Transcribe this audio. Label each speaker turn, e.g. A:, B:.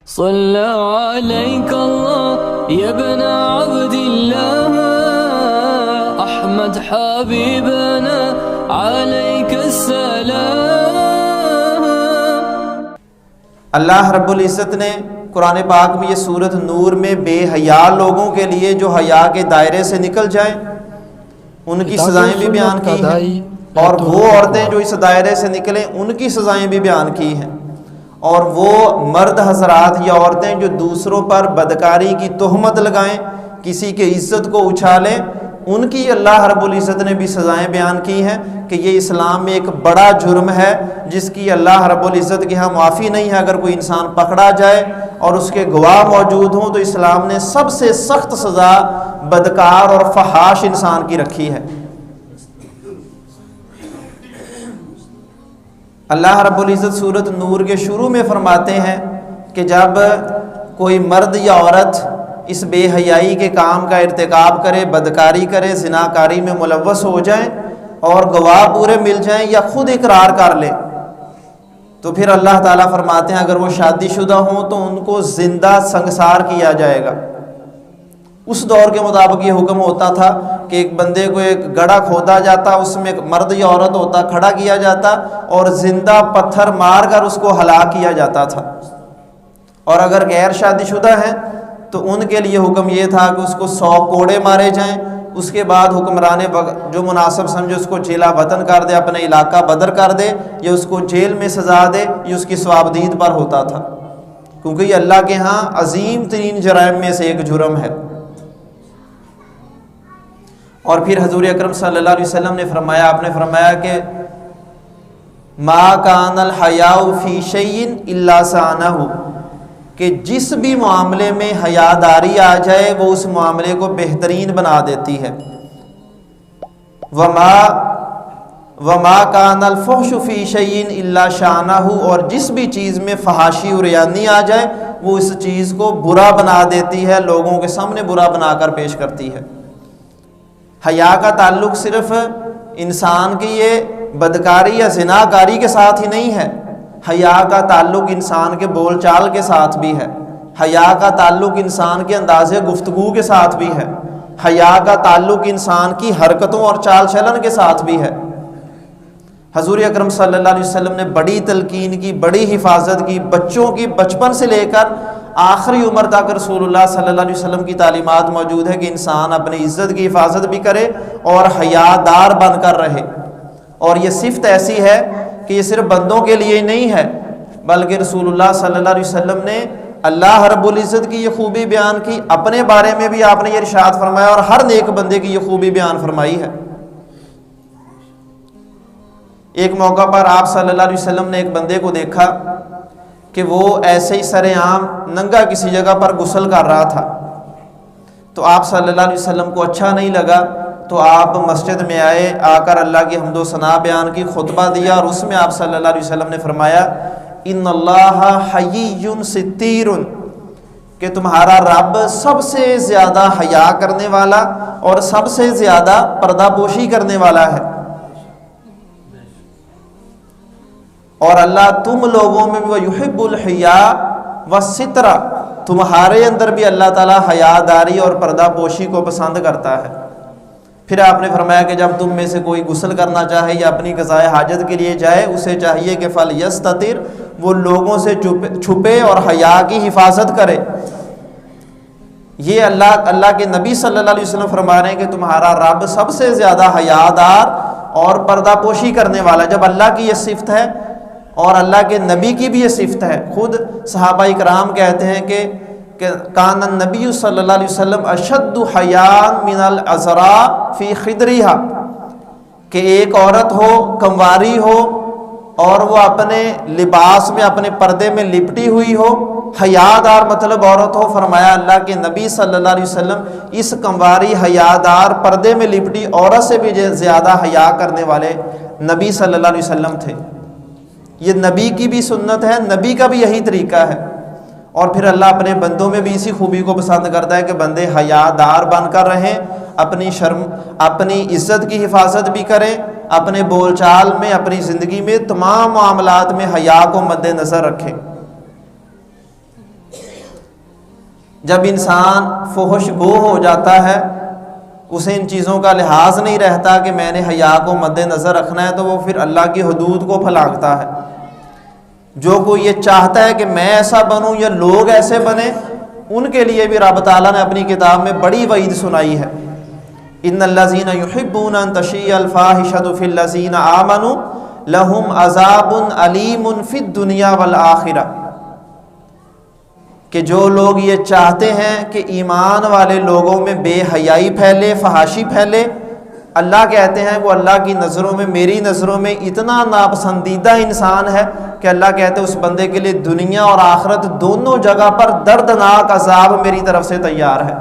A: صلى عليك الله يا ابن عبد الله أحمد حبيبنا عليك السلام۔
B: اللہ رب العزت نے قرآن پاک میں یہ سورۃ نور میں بے حیا لوگوں کے لیے جو حیا کے دائرے سے نکل جائیں ان کی سزائیں بھی بیان کی ہیں، اور وہ عورتیں جو اس دائرے سے نکلیں ان کی سزائیں بھی بیان کی ہیں، اور وہ مرد حضرات یا عورتیں جو دوسروں پر بدکاری کی تہمت لگائیں، کسی کی عزت کو اچھالیں، ان کی اللہ رب العزت نے بھی سزائیں بیان کی ہیں کہ یہ اسلام میں ایک بڑا جرم ہے جس کی اللہ رب العزت کے ہاں معافی نہیں ہے۔ اگر کوئی انسان پکڑا جائے اور اس کے گواہ موجود ہوں تو اسلام نے سب سے سخت سزا بدکار اور فحاش انسان کی رکھی ہے۔ اللہ رب العزت سورۃ نور کے شروع میں فرماتے ہیں کہ جب کوئی مرد یا عورت اس بے حیائی کے کام کا ارتکاب کرے، بدکاری کرے، زناکاری میں ملوث ہو جائیں اور گواہ پورے مل جائیں یا خود اقرار کر لیں تو پھر اللہ تعالیٰ فرماتے ہیں اگر وہ شادی شدہ ہوں تو ان کو زندہ سنگسار کیا جائے گا۔ اس دور کے مطابق یہ حکم ہوتا تھا کہ ایک بندے کو ایک گڑھا کھودا جاتا، اس میں مرد یا عورت ہوتا، کھڑا کیا جاتا اور زندہ پتھر مار کر اس کو ہلاک کیا جاتا تھا، اور اگر غیر شادی شدہ ہیں تو ان کے لیے حکم یہ تھا کہ اس کو 100 کوڑے مارے جائیں۔ اس کے بعد حکمران جو مناسب سمجھے اس کو جیلا وطن کر دے، اپنے علاقہ بدر کر دے، یا اس کو جیل میں سزا دے، یہ اس کی ثوابدید پر ہوتا تھا، کیونکہ یہ اللہ کے ہاں عظیم ترین جرائم میں سے ایک جرم ہے۔ اور پھر حضور اکرم صلی اللہ علیہ وسلم نے فرمایا، آپ نے فرمایا کہ ما کان الحیاء فی شیء الا سانہ، کہ جس بھی معاملے میں حیاداری آ جائے وہ اس معاملے کو بہترین بنا دیتی ہے۔ وما کان الفحش فی شیء الا شانہ، اور جس بھی چیز میں فحاشی اور ریانی آ جائے وہ اس چیز کو برا بنا دیتی ہے، لوگوں کے سامنے برا بنا کر پیش کرتی ہے۔ حیا کا تعلق صرف انسان کی یہ بدکاری یا زناکاری کے ساتھ ہی نہیں ہے، حیا کا تعلق انسان کے بول چال کے ساتھ بھی ہے، حیا کا تعلق انسان کے انداز گفتگو کے ساتھ بھی ہے، حیا کا تعلق انسان کی حرکتوں اور چال چلن کے ساتھ بھی ہے۔ حضور اکرم صلی اللہ علیہ وسلم نے بڑی تلقین کی، بڑی حفاظت کی، بچوں کی بچپن سے لے کر آخری عمر تک رسول اللہ صلی اللہ علیہ وسلم کی تعلیمات موجود ہے کہ انسان اپنی عزت کی حفاظت بھی کرے اور حیادار بن کر رہے، اور یہ صفت ایسی ہے کہ یہ صرف بندوں کے لیے ہی نہیں ہے بلکہ رسول اللہ صلی اللہ علیہ وسلم نے اللہ رب العزت کی یہ خوبی بیان کی، اپنے بارے میں بھی آپ نے یہ ارشاد فرمایا اور ہر نیک بندے کی یہ خوبی بیان فرمائی ہے۔ ایک موقع پر آپ صلی اللہ علیہ وسلم نے ایک بندے کو دیکھا کہ وہ ایسے ہی سر عام ننگا کسی جگہ پر غسل کر رہا تھا، تو آپ صلی اللہ علیہ وسلم کو اچھا نہیں لگا، تو آپ مسجد میں آئے، آ کر اللہ کی حمد و ثنا بیان کی، خطبہ دیا، اور اس میں آپ صلی اللہ علیہ وسلم نے فرمایا ان اللہ حیی ستیر، کہ تمہارا رب سب سے زیادہ حیا کرنے والا اور سب سے زیادہ پردہ پوشی کرنے والا ہے، اور اللہ تم لوگوں میں بھی یحب الحیاء والستر، تمہارے اندر بھی اللہ تعالیٰ حیاداری اور پردہ پوشی کو پسند کرتا ہے۔ پھر آپ نے فرمایا کہ جب تم میں سے کوئی غسل کرنا چاہے یا اپنی قضائے حاجت کے لیے جائے، اسے چاہیے کہ فلیستتر، وہ لوگوں سے چھپے اور حیا کی حفاظت کرے۔ یہ اللہ کے نبی صلی اللہ علیہ وسلم فرما رہے ہیں کہ تمہارا رب سب سے زیادہ حیادار اور پردہ پوشی کرنے والا۔ جب اللہ کی یہ صفت ہے اور اللہ کے نبی کی بھی یہ صفت ہے، خود صحابہ اکرام کہتے ہیں کہ کان النبی صلی اللہ علیہ وسلم اشد حیاء من العذراء فی خدرہا، کہ ایک عورت ہو، کنواری ہو، اور وہ اپنے لباس میں، اپنے پردے میں لپٹی ہوئی ہو، حیادار مطلب عورت ہو، فرمایا اللہ کے نبی صلی اللہ علیہ وسلم اس کنواری حیادار پردے میں لپٹی عورت سے بھی زیادہ حیا کرنے والے نبی صلی اللہ علیہ وسلم تھے۔ یہ نبی کی بھی سنت ہے، نبی کا بھی یہی طریقہ ہے، اور پھر اللہ اپنے بندوں میں بھی اسی خوبی کو پسند کرتا ہے کہ بندے حیادار بن کر رہیں، اپنی عزت کی حفاظت بھی کریں، اپنے بول چال میں، اپنی زندگی میں تمام معاملات میں حیا کو مد نظر رکھیں۔ جب انسان فحش گو ہو جاتا ہے، اسے ان چیزوں کا لحاظ نہیں رہتا کہ میں نے حیا کو مد نظر رکھنا ہے، تو وہ پھر اللہ کی حدود کو پھلانگتا ہے۔ جو کوئی یہ چاہتا ہے کہ میں ایسا بنوں یا لوگ ایسے بنیں، ان کے لیے بھی رب تعالیٰ نے اپنی کتاب میں بڑی وعید سنائی ہے۔ ان الذین یحبون ان تشیع الفاحشۃ فی الذین آمنوا لہم عذاب علیم فی الدنیا والآخرہ، کہ جو لوگ یہ چاہتے ہیں کہ ایمان والے لوگوں میں بے حیائی پھیلے، فحاشی پھیلے، اللہ کہتے ہیں وہ اللہ کی نظروں میں، میری نظروں میں اتنا ناپسندیدہ انسان ہے کہ اللہ کہتے ہیں اس بندے کے لیے دنیا اور آخرت دونوں جگہ پر دردناک عذاب میری طرف سے تیار ہے۔